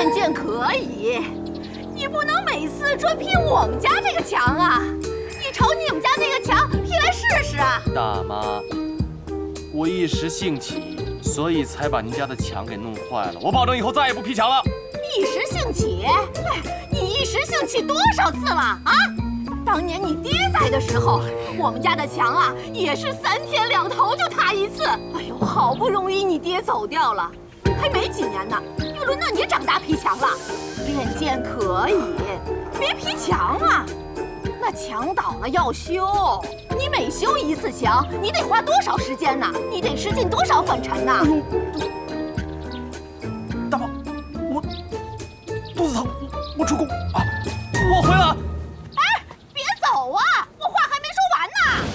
练剑可以，你不能每次专劈我们家这个墙啊！你朝你们家那个墙劈来试试啊！大妈，我一时兴起，所以才把您家的墙给弄坏了。我保证以后再也不劈墙了。一时兴起？哎，你一时兴起多少次了啊？当年你爹在的时候，我们家的墙啊也是3天2头就塌一次。哎呦，好不容易你爹走掉了，还没几年呢，又轮到你长大劈墙了。练剑可以，别劈墙啊！那墙倒了要修，你每修一次墙，你得花多少时间呢？你得吃进多少粉尘呢？大妈，我肚子疼，我出宫啊，我回来了。哎，别走啊！我话还没说完呢。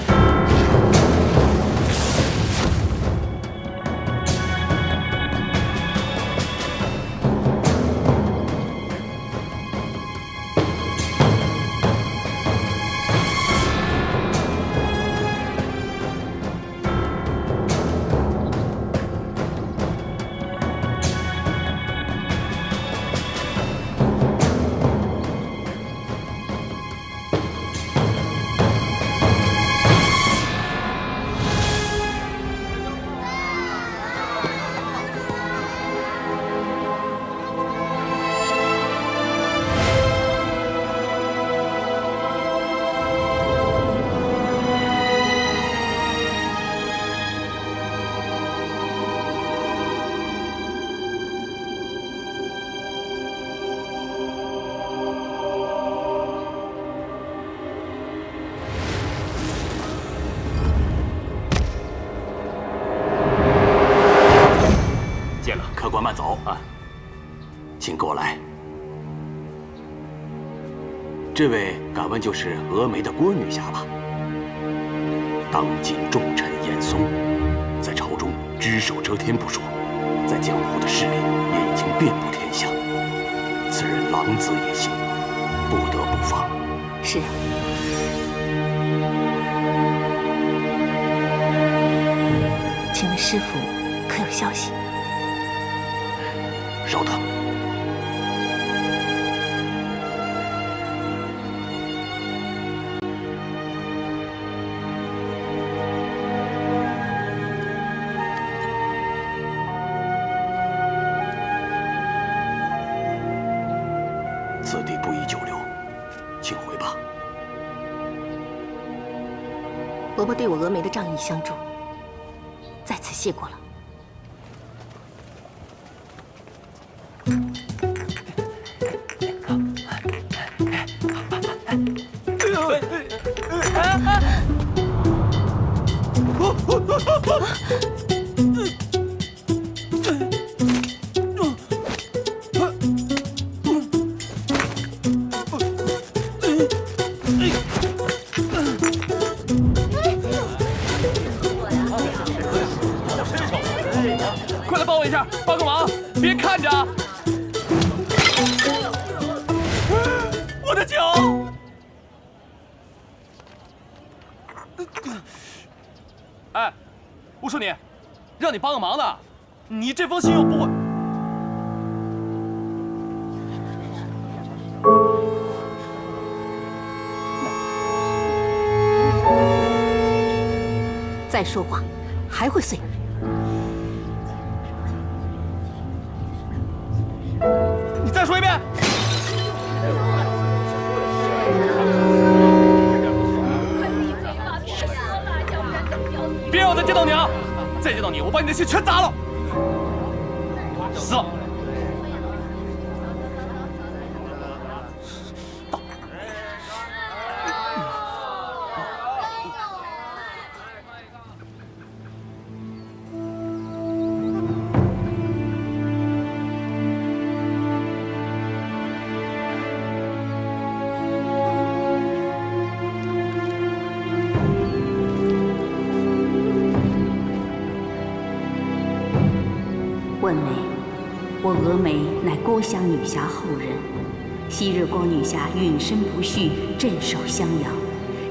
客官慢走啊，请跟我来。这位敢问就是峨眉的郭女侠吧？当今重臣严嵩，在朝中只手遮天不说，在江湖的势力也已经遍布天下。此人狼子野心，不得不防。是。请问师傅可有消息？稍等。此地不宜久留，请回吧。伯伯对我峨眉的仗义相助，在此谢过了。快来帮我一下，帮个忙，别看着啊！我的脚！哎，我说你，让你帮个忙呢，你这封信又不会。再说话，还会碎。你再说一遍。别让我再见到你啊！再见到你，我把你的信全砸了。死了！问梅，我峨眉乃郭襄女侠后人。昔日郭女侠允身不恤，镇守襄阳，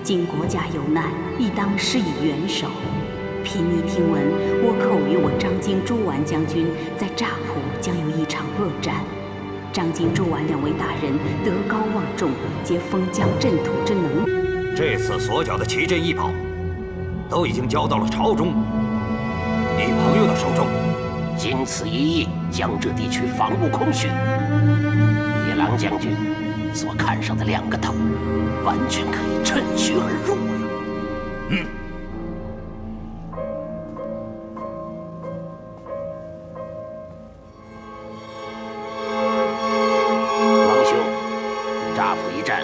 今国家有难，亦当施以援手。凭你听闻，我口与我张京、朱完将军在乍浦将有一场恶战，张金、朱绾两位大人德高望重，皆封疆镇土之能。这次所缴的奇珍异宝，都已经交到了朝中你朋友的手中。经此一役，江浙地区防务空虚。野狼将军所看上的2个头，完全可以趁虚而入了。王兄，乍浦一战，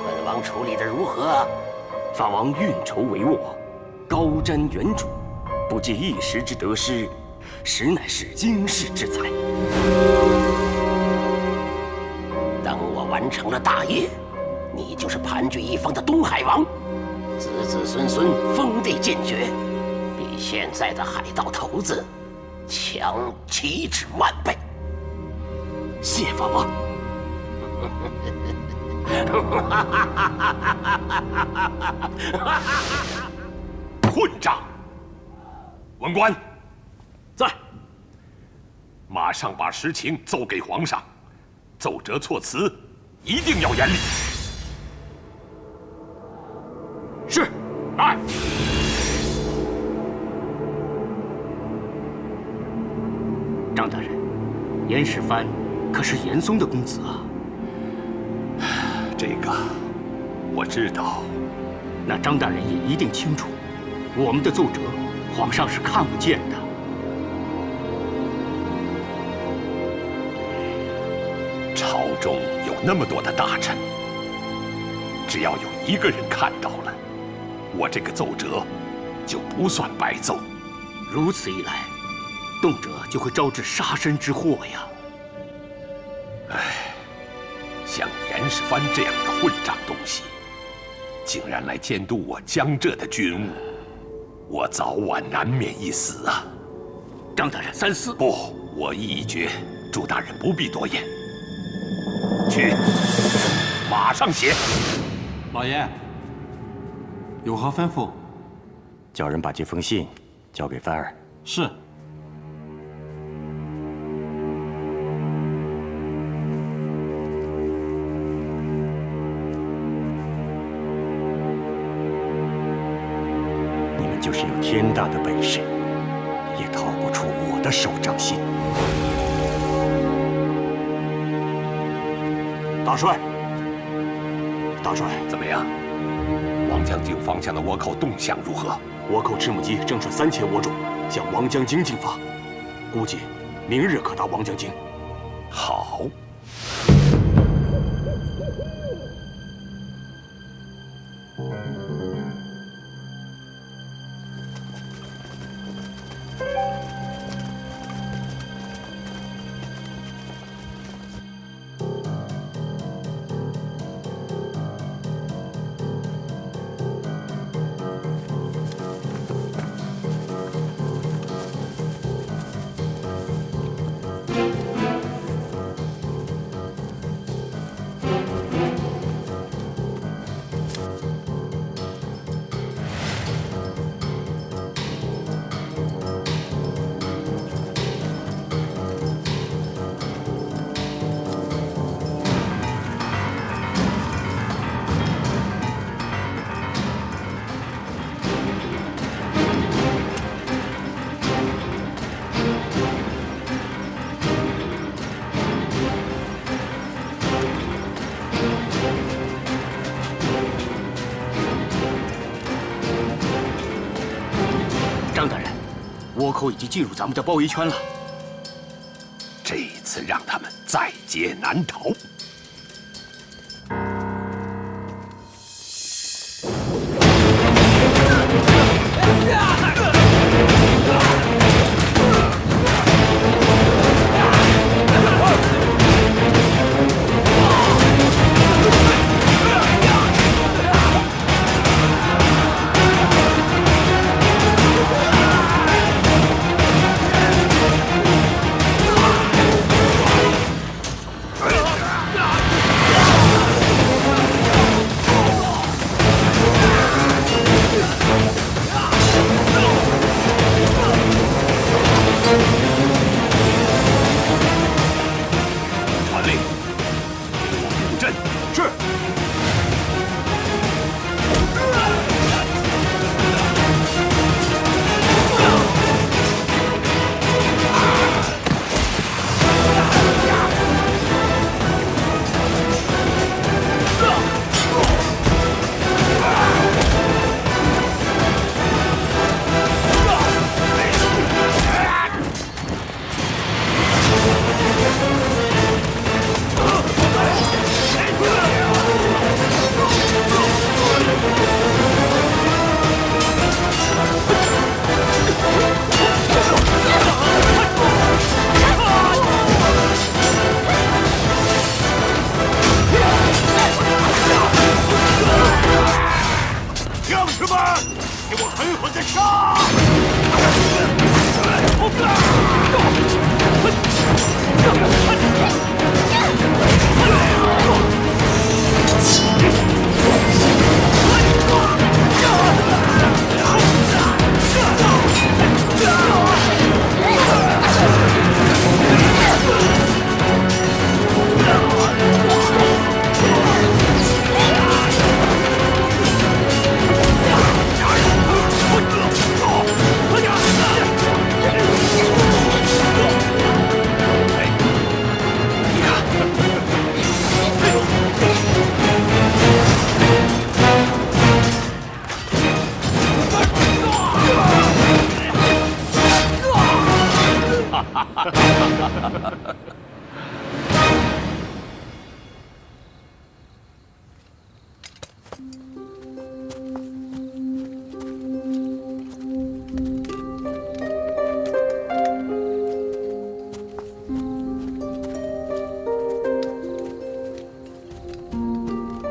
本王处理的如何？法王运筹帷幄，高瞻远瞩，不计一时之得失，实乃是经世之才。等我完成了大业，你就是盘踞一方的东海王，子子孙孙封地尽绝，比现在的海盗头子强7至万倍。谢法王。混账！文官，在。马上把实情奏给皇上，奏折措辞一定要严厉。是。来。张大人，严世蕃可是严嵩的公子啊。这个我知道。那张大人也一定清楚，我们的奏折，皇上是看不见的。朝中有那么多的大臣，只要有1个人看到了，我这个奏折就不算白奏。如此一来，动辄就会招致杀身之祸呀。唉，像严世蕃这样的混账东西，竟然来监督我江浙的军务，我早晚难免一死啊！张大人三思。不，我意已决，朱大人不必多言。去，马上写。老爷，有何吩咐？叫人把这封信交给范儿。是。你们就是有天大的本事，也逃不出我的手掌心。大帅，大帅，怎么样？王江津方向的倭寇动向如何？倭寇赤木机正率3000倭众向王江津进发，估计明日可达王江津。好。张大人，倭寇已经进入咱们的包围圈了。这一次让他们在劫难逃。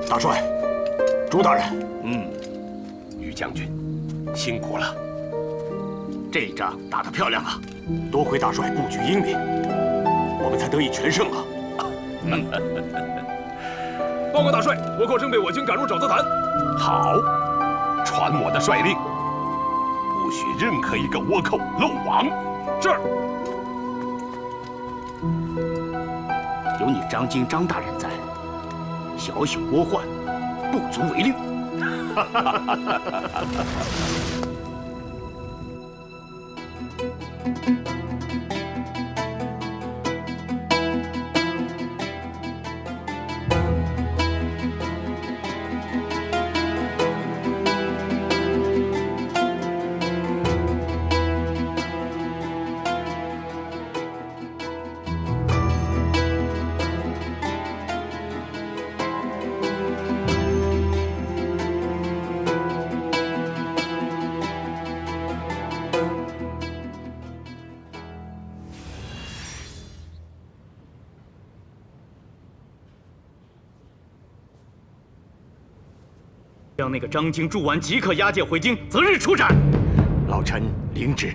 大帅，朱大人，于将军，辛苦了。这一仗打得漂亮啊！多亏大帅布局英明，我们才得以全胜啊！报告大帅，倭寇正被我军赶入沼泽潭。好，传我的帅令，不许任何一个倭寇漏网。是。有你张京张大人在，小小倭患不足为虑。将那个张京、朱绾即刻押解回京，择日处斩。老臣领旨。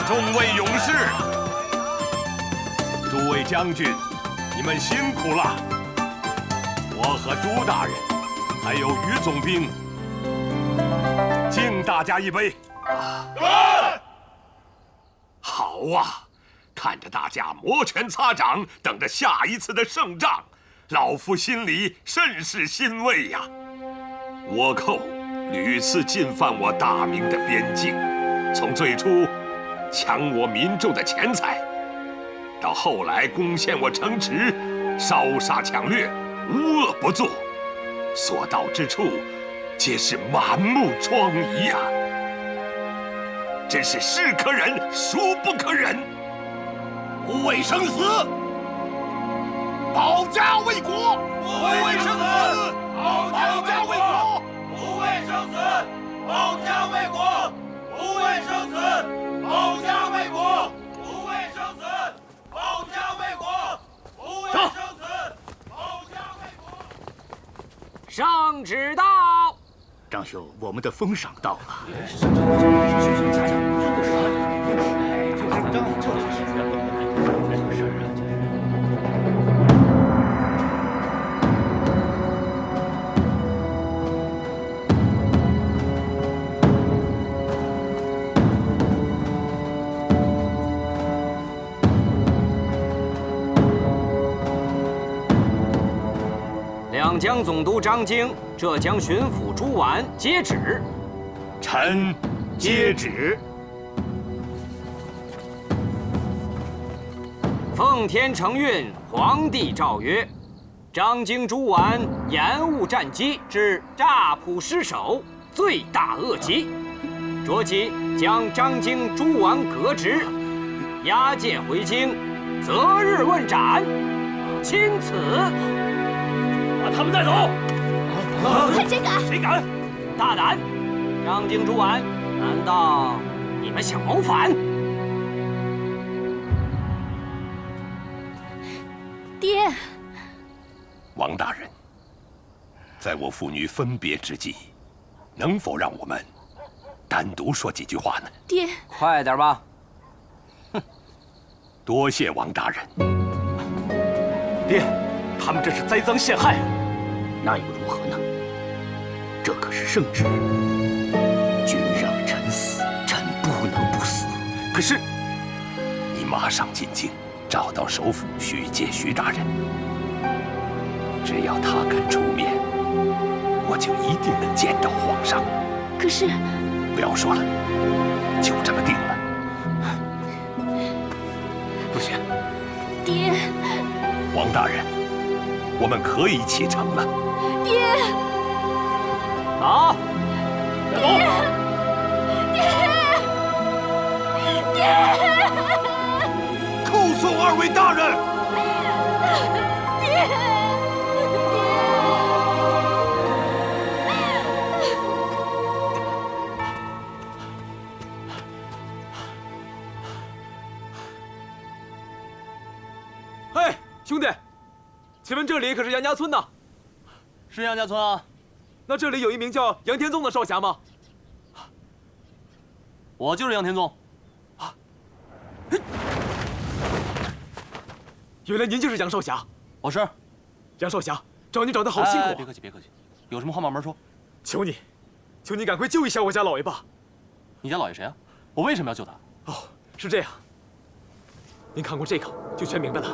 众位勇士，诸位将军，你们辛苦了。我和朱大人，还有于总兵，敬大家一杯。好啊，看着大家摩拳擦掌，等着下一次的胜仗，老夫心里甚是欣慰呀。倭寇屡次进犯我大明的边境，从最初抢我民众的钱财，到后来攻陷我城池，烧杀抢掠，无恶不作，所到之处皆是满目疮痍呀！真是是可忍，孰不可忍！不畏生死，保家卫国；不畏生死，保家卫国；不畏生死，保家卫国；不畏生死。保家卫国，不畏生死；保家卫国，不畏生死；保家卫国。上旨到。张兄，我们的封赏到了。两江总督张京、浙江巡抚朱绾接旨。臣接旨。奉天承运，皇帝诏曰：张京、朱绾延误战机，致诈捕失守，罪大恶极，着即将张京、朱绾革职，押解回京，择日问斩。钦此。把他们带走！谁敢？谁敢？大胆！张京、朱绾，难道你们想谋反？爹，王大人，在我父女分别之际，能否让我们单独说几句话呢？爹，快点吧！哼，多谢王大人。爹，他们这是栽赃陷害，那又如何呢？这可是圣旨，君让臣死，臣不能不死。可是，你马上进京，找到首辅徐介徐大人，只要他肯出面，我就一定能见到皇上。可是，不要说了，就这么定了。不行，爹，王大人，我们可以启程了。爹，好，爹，爹，叩送二位大人。爹。哎，兄弟，请问这里可是杨家村呐？是杨家村啊。那这里有一名叫杨天纵的少侠吗？我就是杨天纵。原来您就是杨少侠。我是。杨少侠，找你找得好辛苦啊！别客气，别客气，有什么话慢慢说。求你，求你赶快救一下我家老爷吧。你家老爷谁啊？我为什么要救他？哦，是这样。您看过这个就全明白了。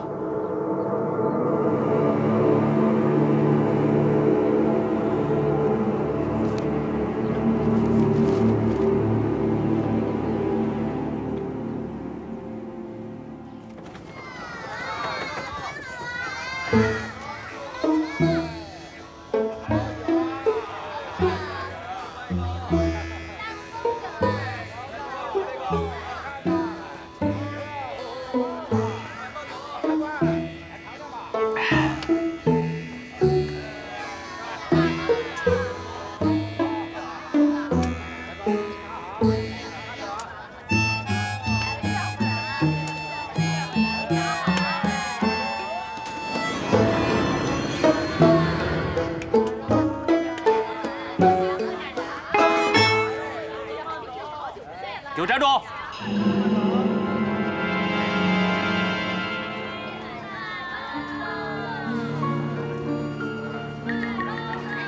给我站住！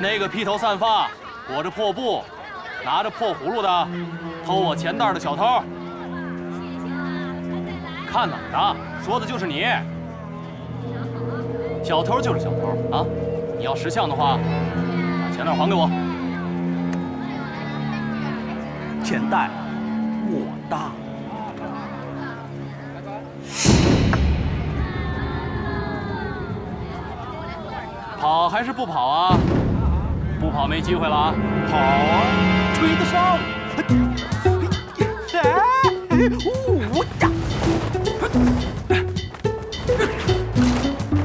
那个披头散发、裹着破布、拿着破葫芦的偷我钱袋的小偷，看哪儿呢？说的就是你。小偷就是小偷啊！你要识相的话，把钱袋还给我。钱袋我的。跑还是不跑啊？不跑没机会了啊！跑啊，追得上！我呀！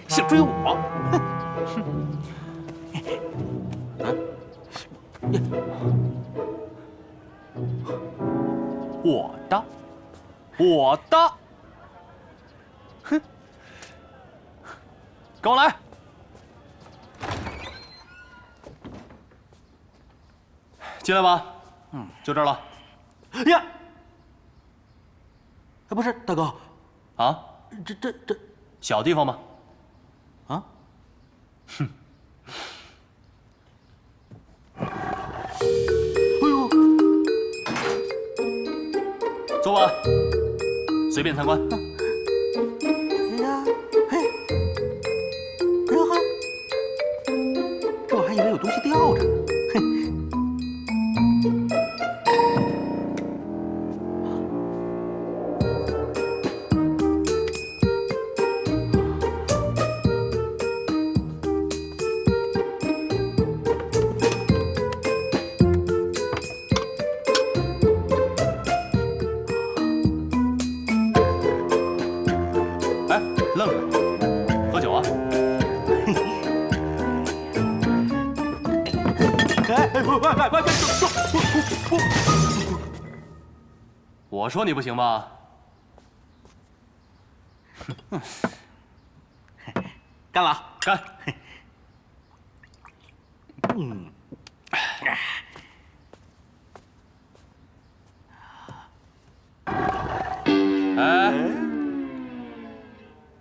想追我？我的，我的，哼，跟我来。进来吧。就这儿了。呀，不是大哥，啊？这小地方吗？啊？哼。哎呦，坐吧，随便参观。呀，嘿，然后，以为有东西吊着呢。哼。哎，愣着，喝酒啊？我说你不行吧？干了，干！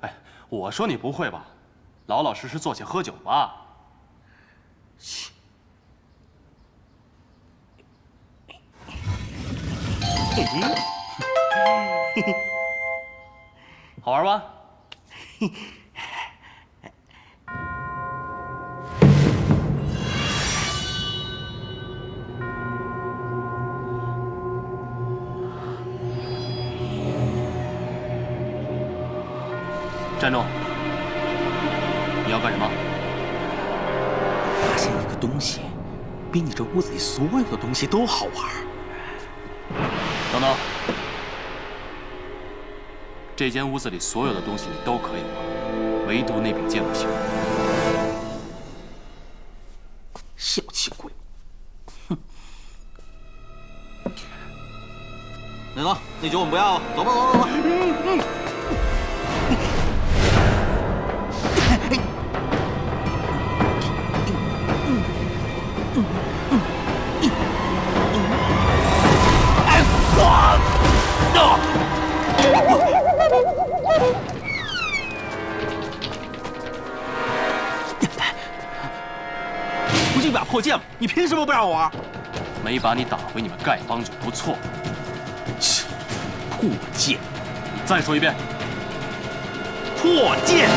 哎，我说你不会吧？老老实实坐下喝酒吧。好玩吧？站住！你要干什么？发现一个东西，比你这屋子里所有的东西都好玩。等等，这间屋子里所有的东西你都可以玩，唯独那柄剑不行。小气鬼！哼！那个，那酒我们不要了，走吧，走吧，走吧。不就一把破剑吗？你凭什么不让我玩？没把你打回你们丐帮就不错。切，破剑！你再说一遍。破剑！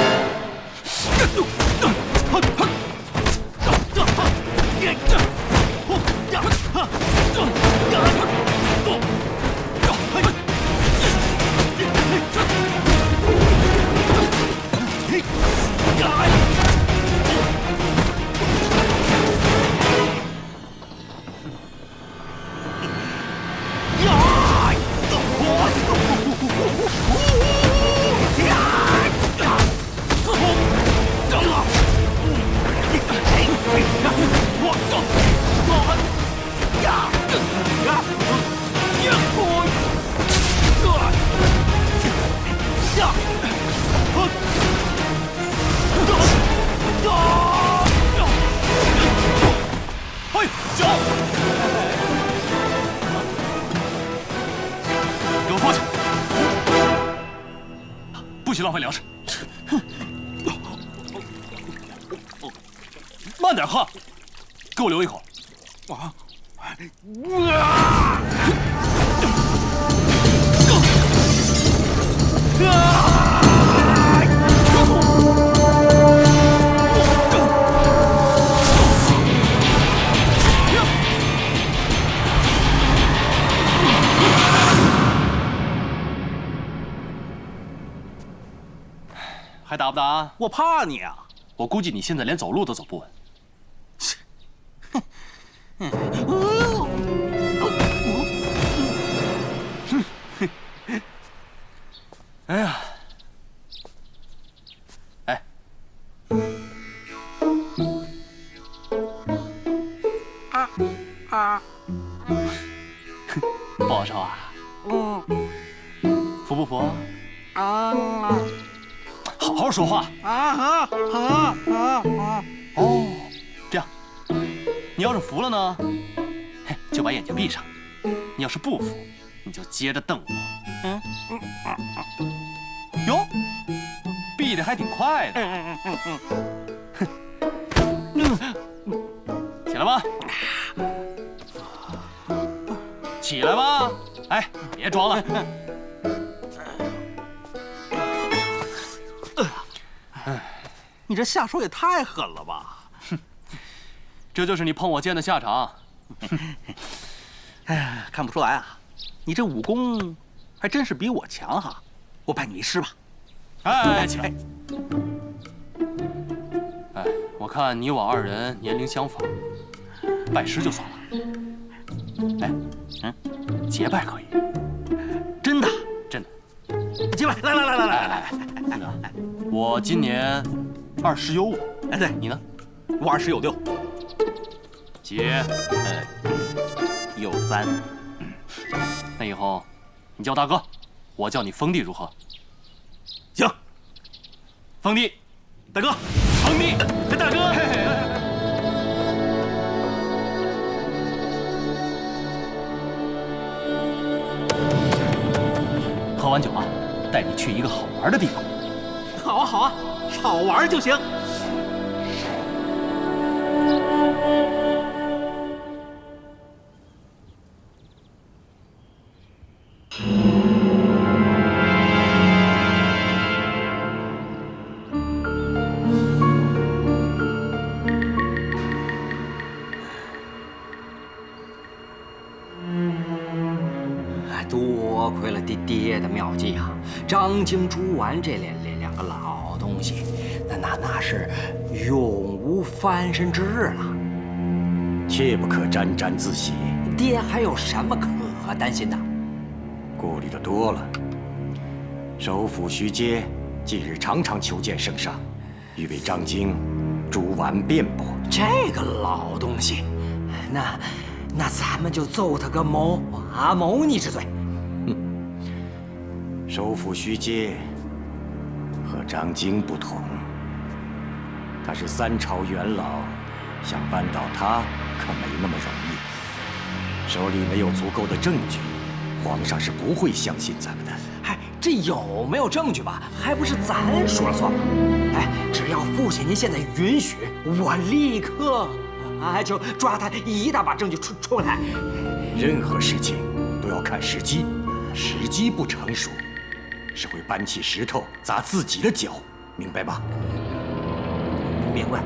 给我坐下！不许浪费粮食！慢点喝，给我留一口。啊！还打不打？我怕你啊！我估计你现在连走路都走不稳。哎呀，哎，不好受啊？服不服？好好说话。哦，这样，你要是服了呢，就把眼睛闭上；你要是不服，你就接着瞪我。哟，闭得还挺快的。起来吧，起来吧！哎，别装了。你这下手也太狠了吧！这就是你碰我剑的下场。哎呀，看不出来啊，你这武功还真是比我强哈！我拜你为师吧。哎，起来！哎，我看你我2人年龄相仿，拜师就算了。哎，结拜可以。真的？真的。结拜！来！我今年20有5。哎，对，你呢？我20有6。姐，有3。那以后你叫大哥，我叫你封地，如何？行。封地，大哥，封地，大哥。喝完酒啊，带你去一个好玩的地方。好啊，好啊，好玩就行。多亏了爹的妙计啊！张京、朱丸这两个老东西，那是永无翻身之日了。切不可沾沾自喜。爹还有什么可担心的？顾虑的多了。首辅徐阶近日常常求见圣上，欲为张京、朱丸辩驳。这个老东西，那咱们就奏他个谋逆之罪。首辅徐阶和张京不同，他是3朝元老，想扳倒他可没那么容易。手里没有足够的证据，皇上是不会相信咱们的。哎，这有没有证据吧，还不是咱说了算吗？哎，只要父亲您现在允许，我立刻就抓他一大把证据出来。任何事情都要看时机，时机不成熟，是会搬起石头砸自己的脚，明白吗？明白。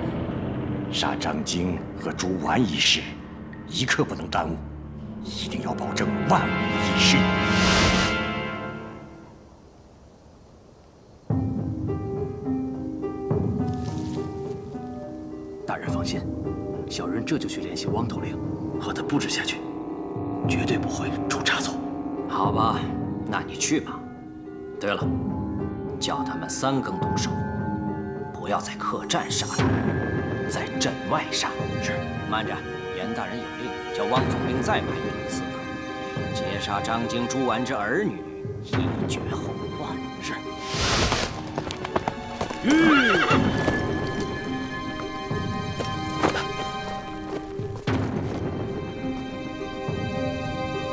杀张京和朱丸一事，一刻不能耽误，一定要保证万无一失。大人放心，小人这就去联系汪头领，和他布置下去，绝对不会出差错。好吧，那你去吧。对了，叫他们3更动手，不要在客栈杀他，在镇外杀。是。慢着，严大人有令，叫汪总兵再派1名刺客，截杀张京、朱丸之儿女，以绝后患。是。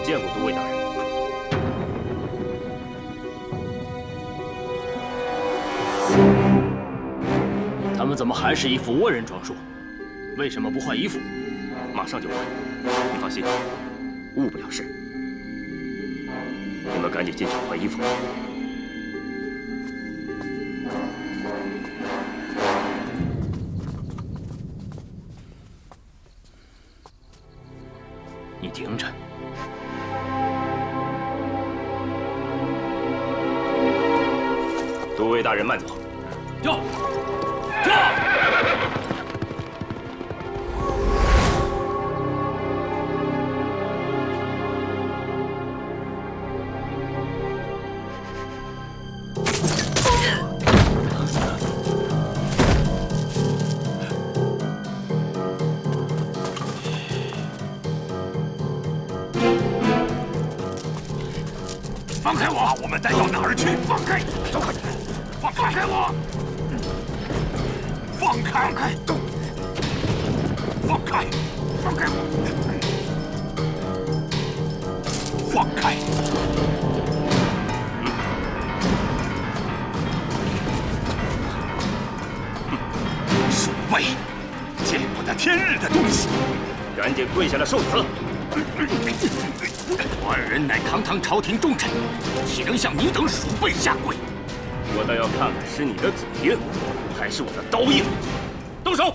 见过都尉大人。他们怎么还是一副倭人装束？为什么不换衣服？马上就换。你放心，误不了事。你们赶紧进去换衣服。你听着。都尉大人慢走。驾！放开我！我们带到哪儿去？放开！走开！放开我！放开！放开！放开我！放开！鼠辈，见不得天日的东西！赶紧跪下来受死！我2人乃堂堂朝廷重臣，岂能向你等鼠辈下跪？我倒要看看是你的嘴硬，还是我的刀硬。动手！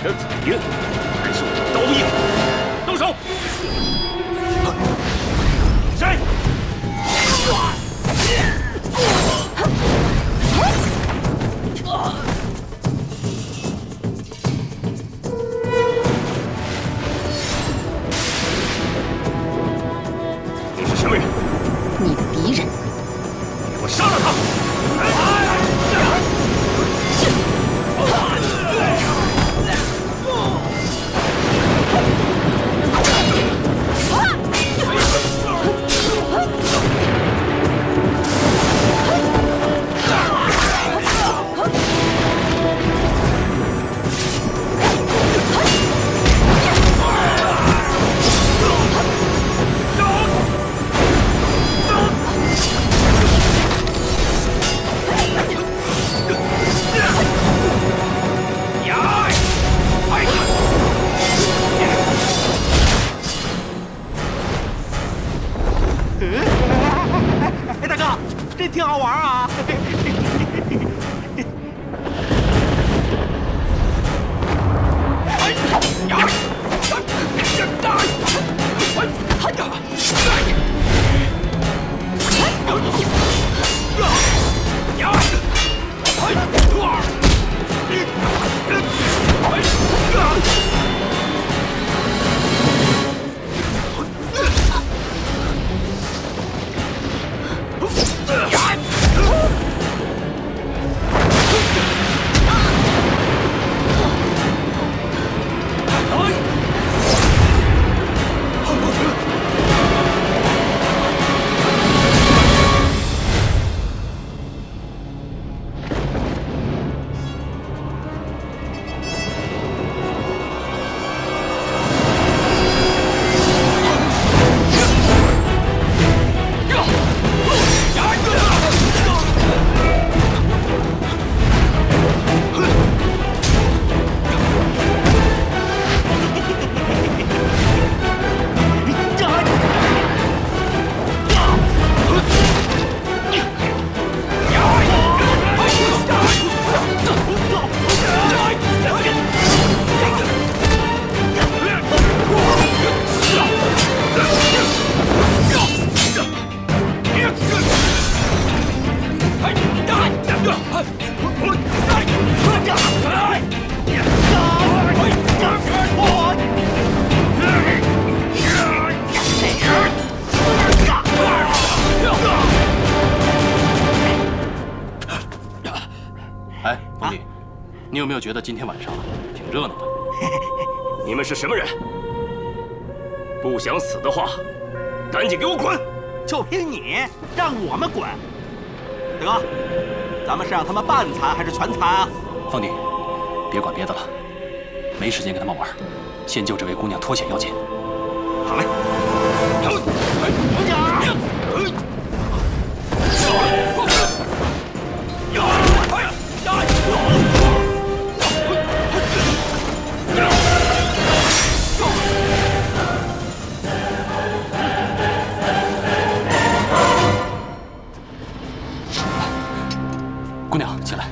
者子爷，还是我刀硬？动手！谁？你是什么人？你的敌人。给我杀了他！哎，大哥，这挺好玩啊！哎，冯弟，你有没有觉得今天晚上挺热闹的？你们是什么人？不想死的话，赶紧给我滚！就凭你，让我们滚？大哥，咱们是让他们半残还是全残啊？冯弟，别管别的了，没时间跟他们玩，先救这位姑娘脱险要紧。好嘞。姑娘，起来。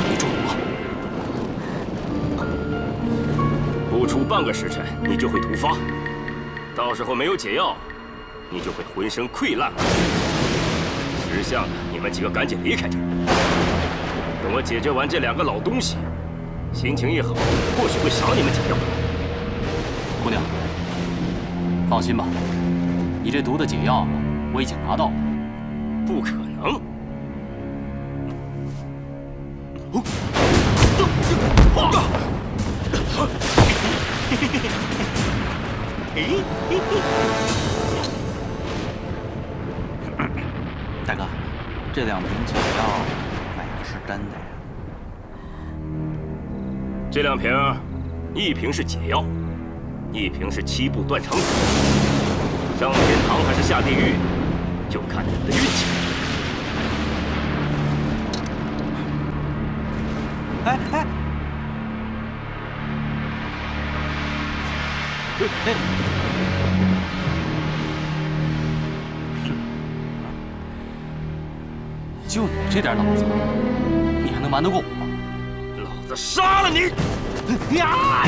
你中毒了。不出半个时辰，你就会突发，到时候没有解药，你就会浑身溃烂而死。识相的，你们几个赶紧离开这儿。等我解决完这两个老东西，心情一好，或许会赏你们几药。姑娘，放心吧，你这毒的解药我已经拿到了。不可能！大哥，这两瓶解药哪个是真的呀？这两瓶，一瓶是解药，一瓶是7步断肠曲。上天堂还是下地狱，就看你们的运气。哎哎！哎！就你这点脑子，你还能瞒得过我吗？老子杀了你！呀！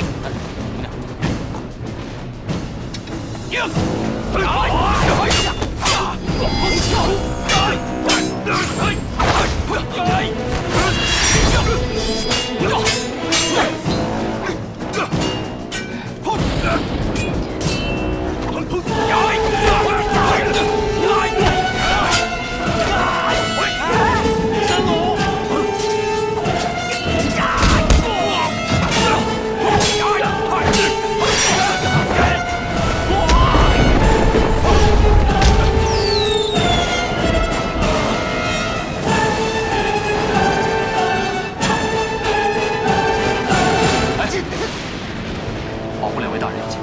保护两位大人要紧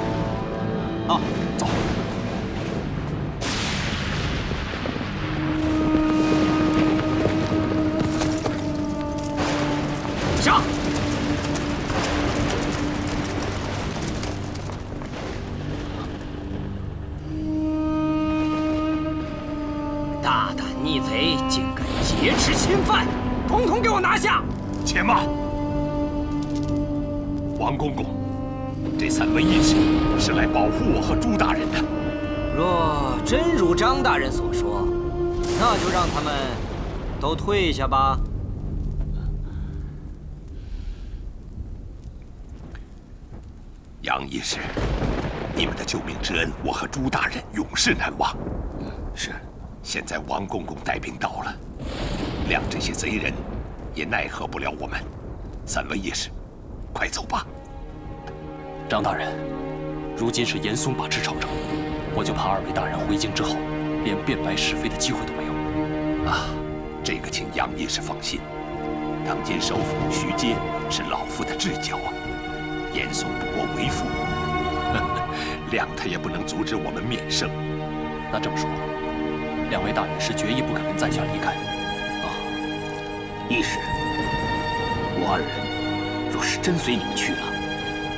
啊！走。上！大胆逆贼，竟敢劫持侵犯，统统给我拿下！且慢，王公公，这3位义士是来保护我和朱大人的。若真如张大人所说，那就让他们都退下吧。杨义士，你们的救命之恩，我和朱大人永世难忘。是。现在王公公带兵到了，谅这些贼人也奈何不了我们。3位义士，快走吧。张大人，如今是严嵩把持朝政，我就怕2位大人回京之后，连辨白是非的机会都没有。啊，这个请杨义士放心。当今首辅徐阶是老夫的至交啊，严嵩不过为父，谅他也不能阻止我们面圣。那这么说，2位大人是决意不肯跟在下离开？啊，义士，我2人若是真随你们去了，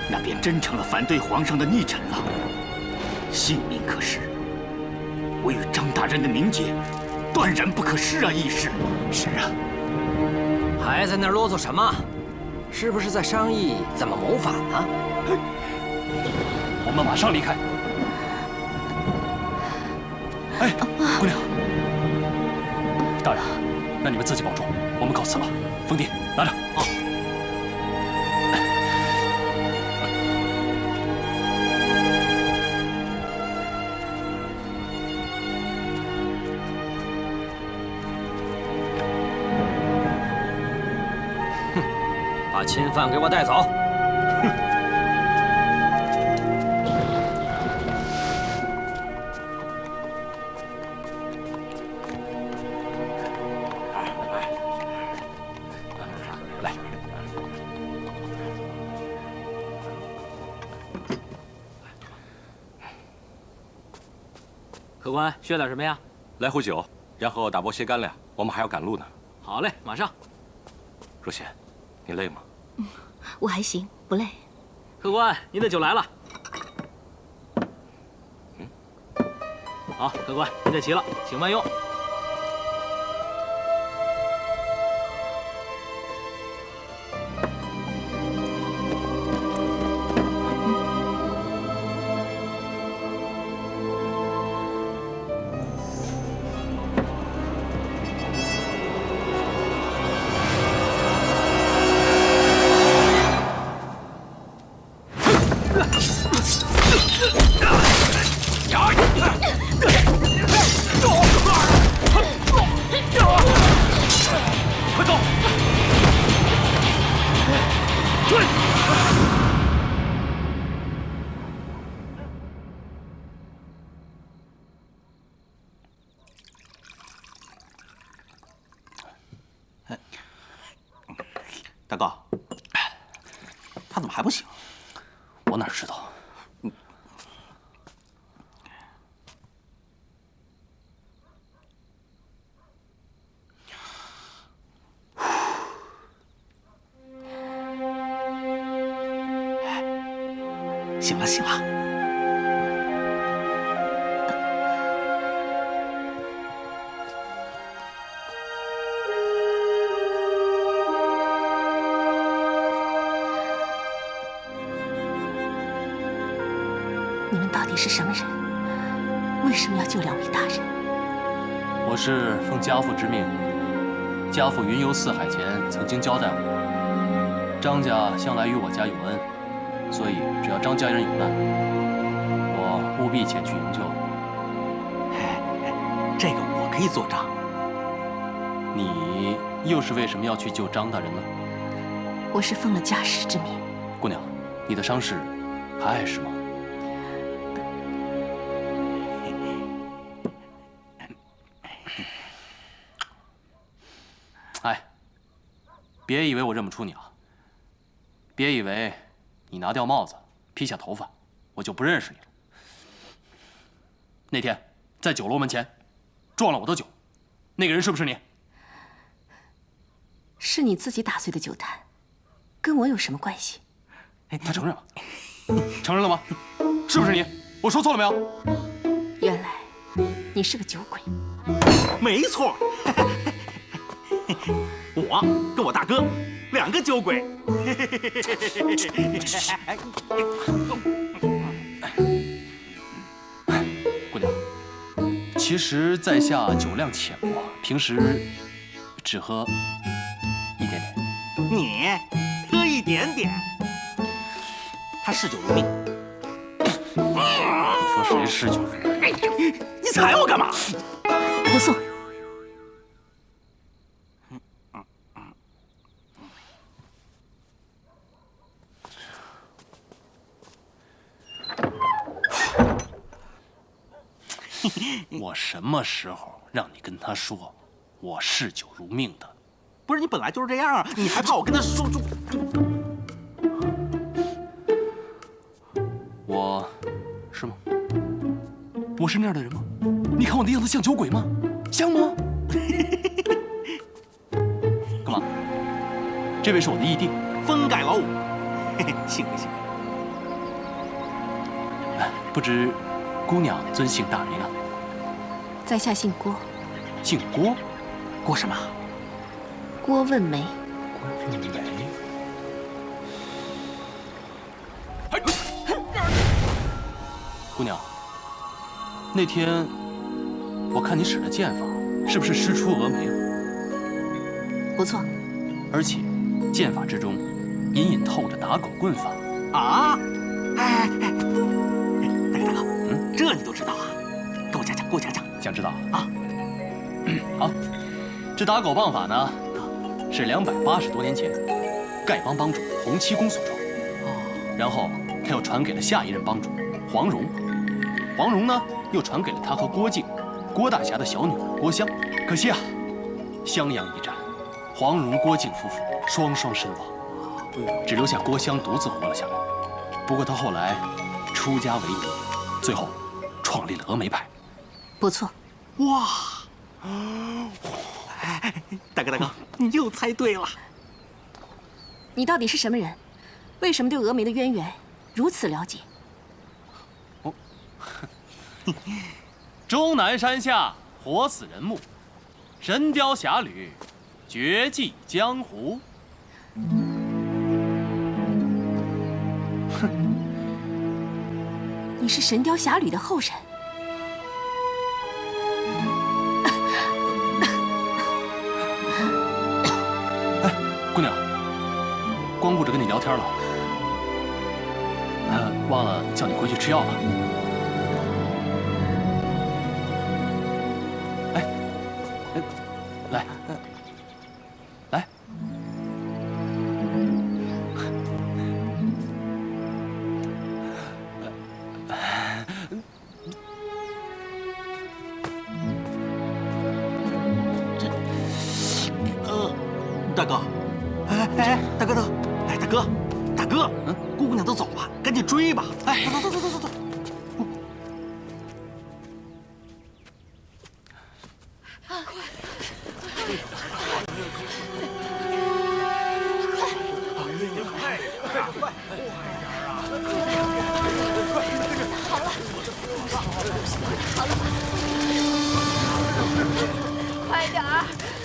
那便真成了反对皇上的逆臣了，性命可失。我与张大人的名节，断然不可失啊！义士。是啊。还在那儿啰嗦什么？是不是在商议怎么谋反呢？我们马上离开。哎，姑娘，大人，那你们自己保重，我们告辞了。凤弟，拿着啊。把侵犯给我带走！来，客官需要点什么呀？来壶酒，然后打包些干粮，我们还要赶路呢。好嘞，马上。若曦，你累吗？我还行，不累。客官，您的酒来了。好，客官，您的齐了，请慢用。大哥，他怎么还不醒？我哪知道？醒了，醒了。你们到底是什么人？为什么要救2位大人？我是奉家父之命，家父云游四海前曾经交代我，张家向来与我家有恩，所以只要张家人有难，我务必前去营救。这个我可以作证。你又是为什么要去救张大人呢？我是奉了家师之命。姑娘，你的伤势还碍事吗？哎，别以为我认不出你啊！别以为你拿掉帽子、披下头发，我就不认识你了。那天在酒楼门前撞了我的酒，那个人是不是你？是你自己打碎的酒坛，跟我有什么关系？他承认了，承认了吗？是不是你？我说错了没有？原来你是个酒鬼。没错，我跟我大哥2个酒鬼。姑娘，其实在下酒量浅薄，平时只喝一点点。你喝一点点，他嗜酒如命。你说谁嗜酒如命？你踩我干嘛？不送。我什么时候让你跟他说我嗜酒如命的？不是你本来就是这样啊，你还怕我跟他说？我是吗？我是那样的人吗？你看我的样子像酒鬼吗？像吗？干嘛？这位是我的义弟，风改老五。幸会幸会。不知姑娘尊姓大名啊？在下姓郭。姓郭？郭什么？郭问梅。郭问梅。姑娘，那天我看你使的剑法，是不是师出峨眉啊？不错。而且剑法之中隐隐透着打狗棍法。啊！哎，大哥，这你都知道啊？给我讲讲，给我讲讲。想知道啊？好，这打狗棒法呢，是280多年前丐帮帮主洪七公所创，然后他又传给了下一任帮主黄蓉，黄蓉呢又传给了他和郭靖、郭大侠的小女儿郭襄。可惜啊，襄阳一战，黄蓉、郭靖夫妇双双身亡，只留下郭襄独自活了下来。不过他后来出家为尼，最后创立了峨眉派。不错。哇！大哥，你又猜对了。你到底是什么人？为什么对峨眉的渊源如此了解？终南山下活死人墓，神雕侠侣，绝技江湖。你是神雕侠侣的后人。姑娘，光顾着跟你聊天了，忘了叫你回去吃药了。来，来，大哥。大哥，姑娘都走了，赶紧追吧！哎，走。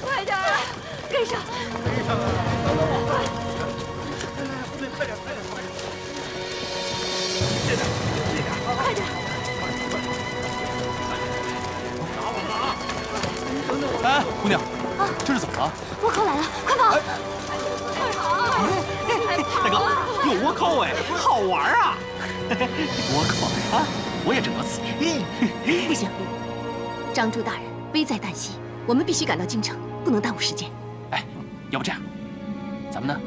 快点儿，跟上！快点！哎，姑娘，这是怎么了？倭寇来了，快跑！大哥，有倭寇哎，好玩啊！倭寇啊，我也正要此事。不行，张朱大人危在旦夕，我们必须赶到京城，不能耽误时间。哎，要不这样，咱们呢，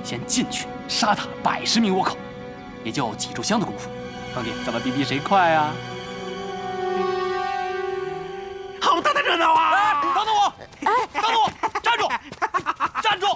先进去杀他100名倭寇，也就几炷香的功夫。兄弟，咱们比比谁快啊！好大的热闹啊！等等我！等等我！站住！站住！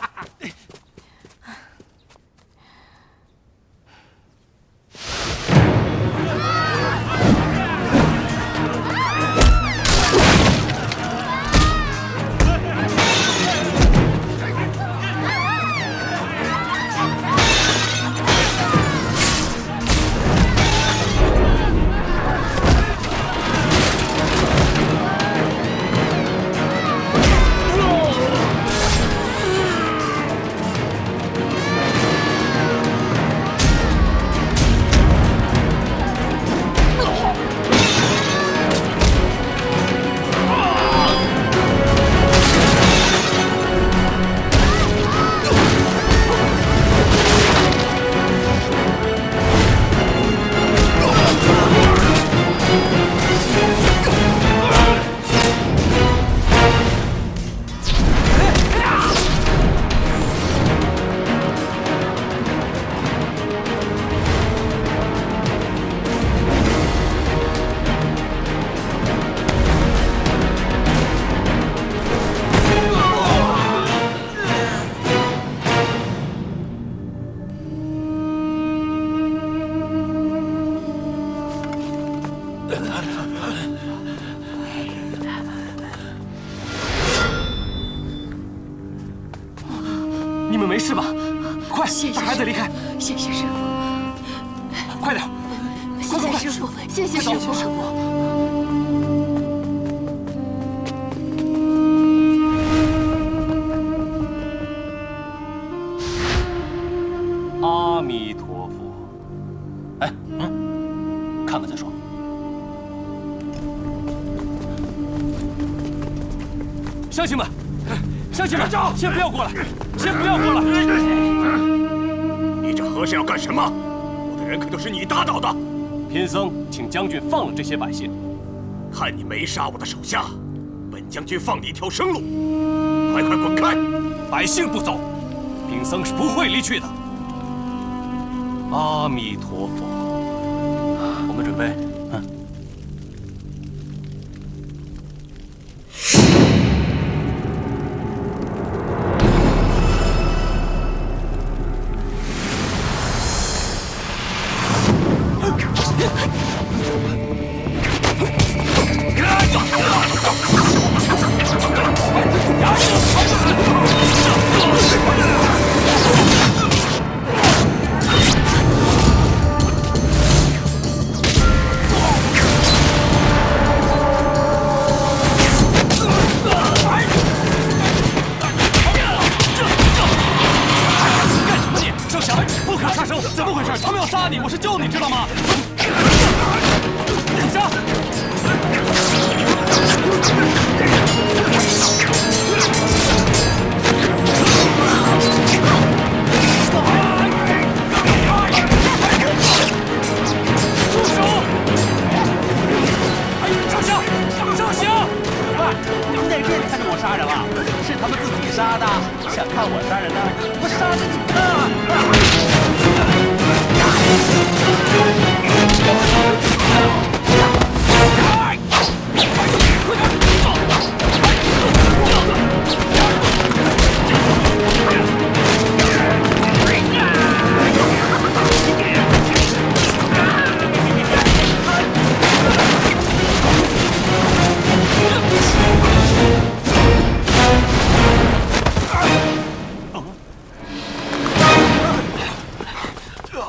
你们没事吧？快，带孩子离开！谢谢师傅，快点！谢谢师傅，谢谢师傅。阿弥陀佛。哎，看看再说。乡亲们，乡亲们，先不要过来，先不要过来！你这和尚要干什么？我的人可都是你打倒的。贫僧请将军放了这些百姓。看你没杀我的手下，本将军放你一条生路。快快滚开！百姓不走，贫僧是不会离去的。阿弥陀佛。我们准备。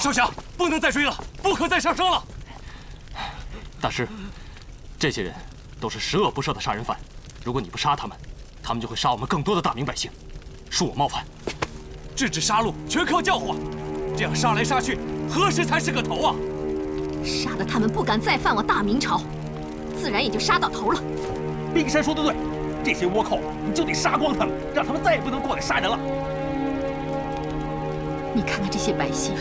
少侠，不能再追了，不可再上升了。大师，这些人都是十恶不赦的杀人犯，如果你不杀他们，他们就会杀我们更多的大明百姓，恕我冒犯。制止杀戮全靠教化，这样杀来杀去，何时才是个头啊？杀了他们，不敢再犯我大明朝，自然也就杀到头了。冰山说得对，这些倭寇你就得杀光他们，让他们再也不能过来杀人了。你看看这些百姓，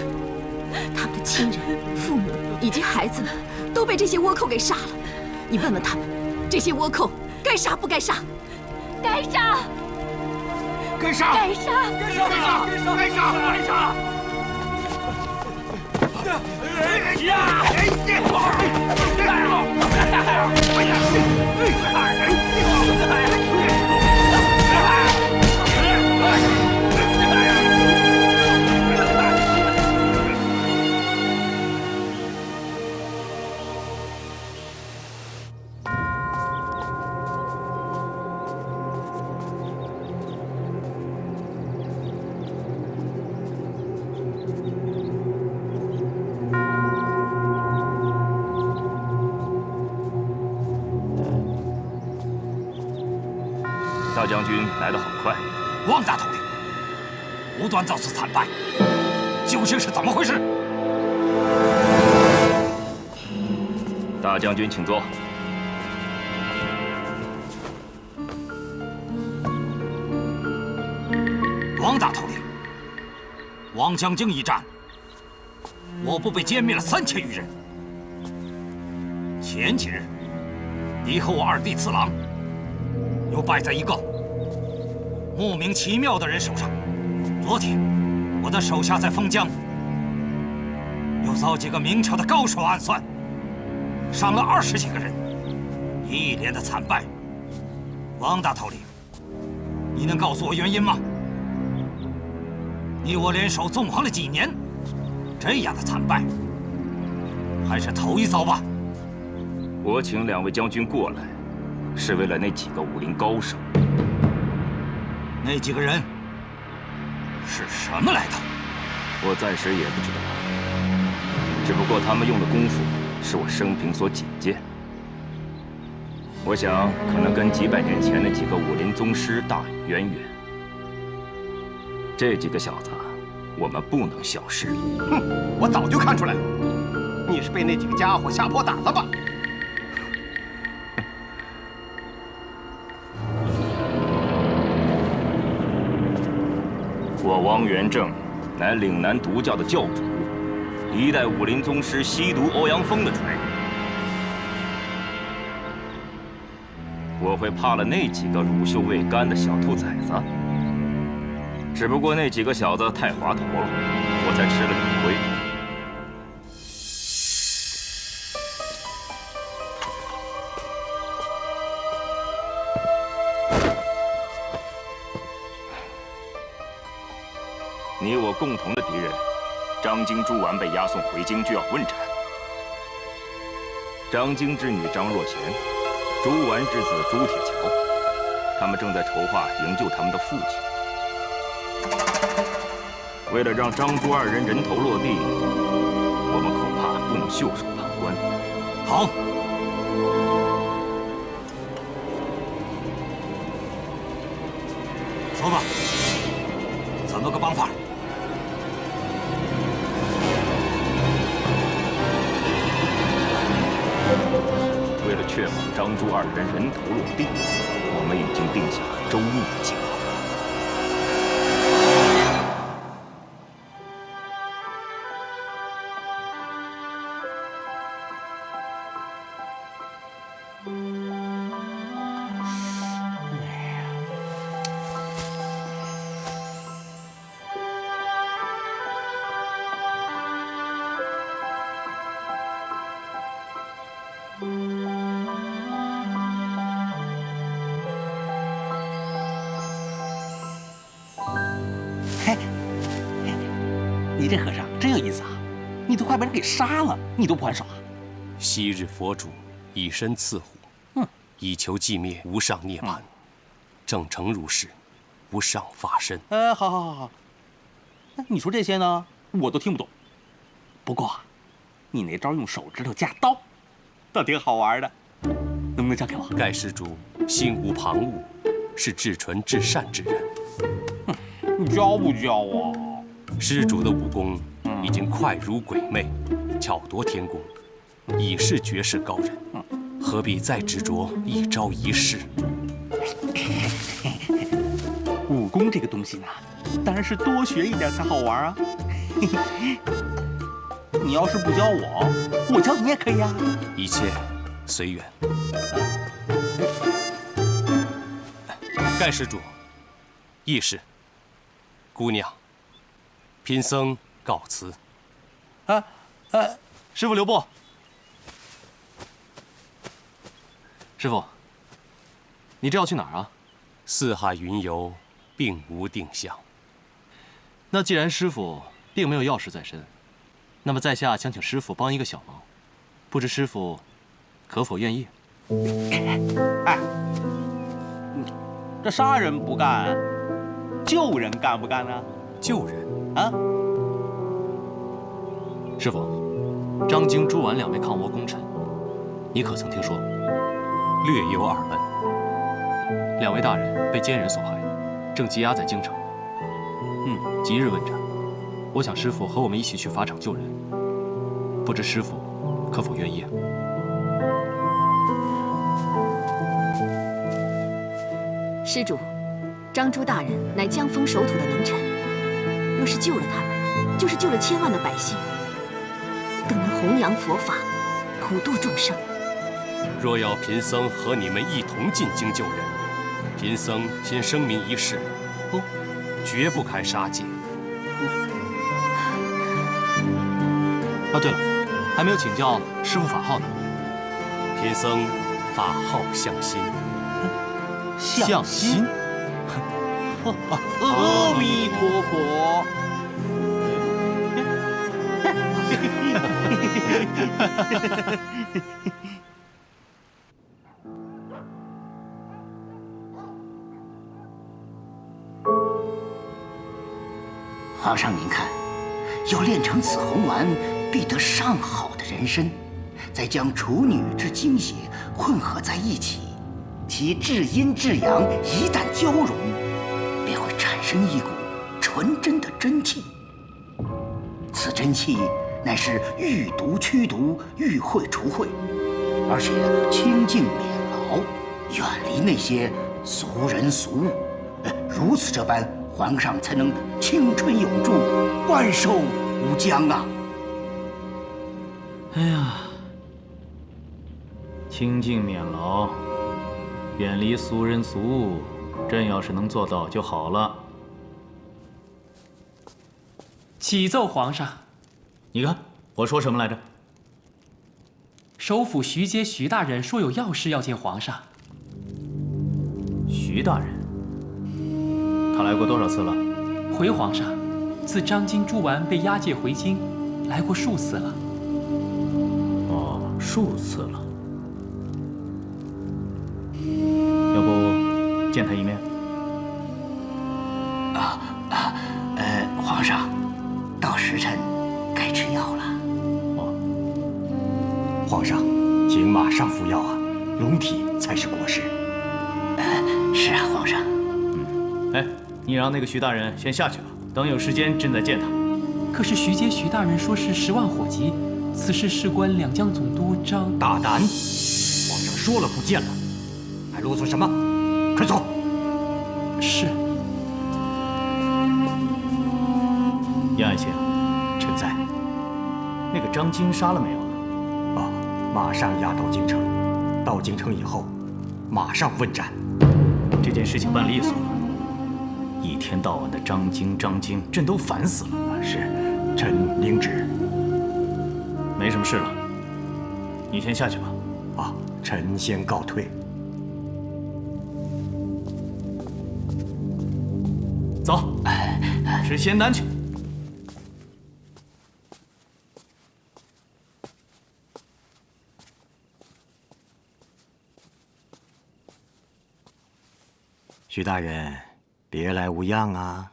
他们的亲人、父母以及孩子们都被这些倭寇给杀了。你问问他们，这些倭寇该杀不该杀？该杀！该杀！该杀！该杀！该杀！该杀！该杀！该杀！大将军来得很快。汪大统领，无端遭此惨败，究竟是怎么回事？大将军，请坐。汪大统领，汪江津一战，我部被歼灭了3000余人。前几日，你和我二弟次郎又败在一个莫名其妙的人手上。昨天，我的手下在封疆又遭几个明朝的高手暗算，伤了20几个人，一连的惨败。汪大头领，你能告诉我原因吗？你我联手纵横了几年，这样的惨败还是头一遭吧？我请2位将军过来，是为了那几个武林高手。那几个人是什么来头？我暂时也不知道，只不过他们用的功夫是我生平所仅见。我想，可能跟几百年前那几个武林宗师大有渊源。这几个小子，我们不能小视。哼，我早就看出来了，你是被那几个家伙吓破胆了吧？我汪元正乃岭南毒教的教主，一代武林宗师吸毒欧阳锋的传人。我会怕了那几个乳臭未干的小兔崽子？只不过那几个小子太滑头了，我才吃了点亏。你我共同的敌人张京、朱完被押送回京，就要问斩。张京之女张若娴，朱完之子朱铁桥，他们正在筹划营救他们的父亲。为了让张朱2人人头落地，我们恐怕不能袖手旁观。好，说吧，怎么个帮法？为了确保张朱2人人头落地，我们已经定下周密的计划。你这和尚真有意思啊！你都快把人给杀了，你都不还手啊？昔日佛主以身赐护，以求寂灭无上涅槃。正诚如是，不上法身。好。那你说这些呢，我都听不懂。不过，你那招用手指头夹刀，倒挺好玩的，能不能教给我？盖施主心无旁骛，是至纯至善之人。你教不教啊？施主的武功已经快如鬼魅，巧夺天工，已是绝世高人，何必再执着一招一式？功这个东西呢，当然是多学一点才好玩啊。你要是不教我，我教你也可以啊。一切随缘。盖施主，义士，姑娘，贫僧告辞。师傅留步。师傅，你这要去哪儿啊？四海云游，并无定向。那既然师傅并没有要事在身，那么在下想请师傅帮一个小忙，不知师傅可否愿意？哎，这杀人不干，救人干不干呢？救人啊！师傅，张京、朱婉两位抗倭功臣，你可曾听说？略有耳闻。两位大人被奸人所害，正羁押在京城。即日问斩。我想师傅和我们一起去法场救人，不知师傅可否愿意啊？施主，张朱大人乃江风守土的能臣，若是救了他们，就是救了千万的百姓，更能弘扬佛法，普度众生。若要贫僧和你们一同进京救人，贫僧先声明一事：绝不开杀戒。对了，还没有请教师傅法号呢。贫僧法号向心。向心。阿弥陀佛。皇上，您看，要炼成此红丸，必得上好的人参，再将处女之精血混合在一起，其至阴至阳一旦交融，便会产生一股纯真的真气。此真气乃是御毒驱毒、御秽除秽，而且清净免劳，远离那些俗人俗物。如此这般，皇上才能青春永驻，万寿无疆啊！哎呀，清净免劳，远离俗人俗物，朕要是能做到就好了。启奏皇上，你看我说什么来着？首辅徐阶徐大人说有要事要见皇上。徐大人，他来过多少次了？回皇上，自张京、朱完被押解回京，来过数次了。哦，数次了。要不见他一面？皇上，到时辰该吃药了。皇上，请马上服药啊，龙体才是国事。是啊，皇上。哎，你让那个徐大人先下去吧，等有时间朕再见他。可是徐阶徐大人说是10万火急，此事事关两江总督张。大胆！皇上说了不见了，还啰嗦什么？快走！是。杨爱卿，臣在。那个张京杀了没有啊？马上押到京城。到京城以后，马上问斩。这件事情办利索了。一天到晚的张京，朕都烦死了。是，臣领旨。没什么事了，你先下去吧。臣先告退。走，吃仙丹去。徐大人，别来无恙啊！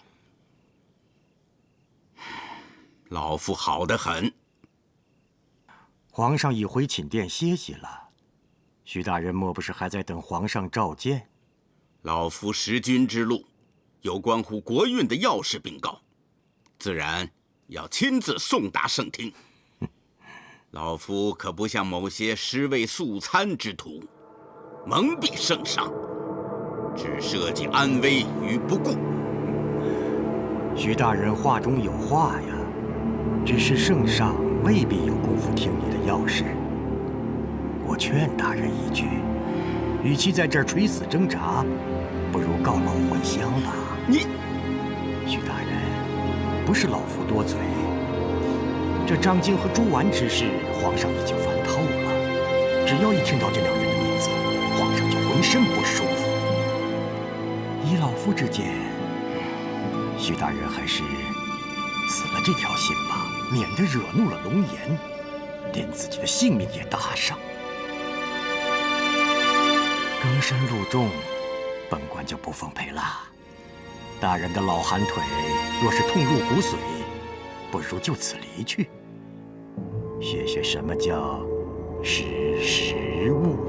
老夫好得很。皇上已回寝殿歇息了，徐大人莫不是还在等皇上召见？老夫识君之路，有关乎国运的要事禀告，自然要亲自送达圣听。老夫可不像某些尸位素餐之徒，蒙蔽圣上，只涉及安危于不顾，徐大人话中有话呀，只是圣上未必有功夫听你的要事。我劝大人一句，与其在这儿垂死挣扎，不如告老还乡吧。你，徐大人，不是老夫多嘴，这张京和朱绾之事，皇上已经烦透了。只要一听到这两人的名字，皇上就浑身不舒服。依老夫之见，徐大人还是死了这条心吧，免得惹怒了龙颜，连自己的性命也搭上。更深路重，本官就不奉陪了。大人的老寒腿若是痛入骨髓，不如就此离去，学学什么叫识时务。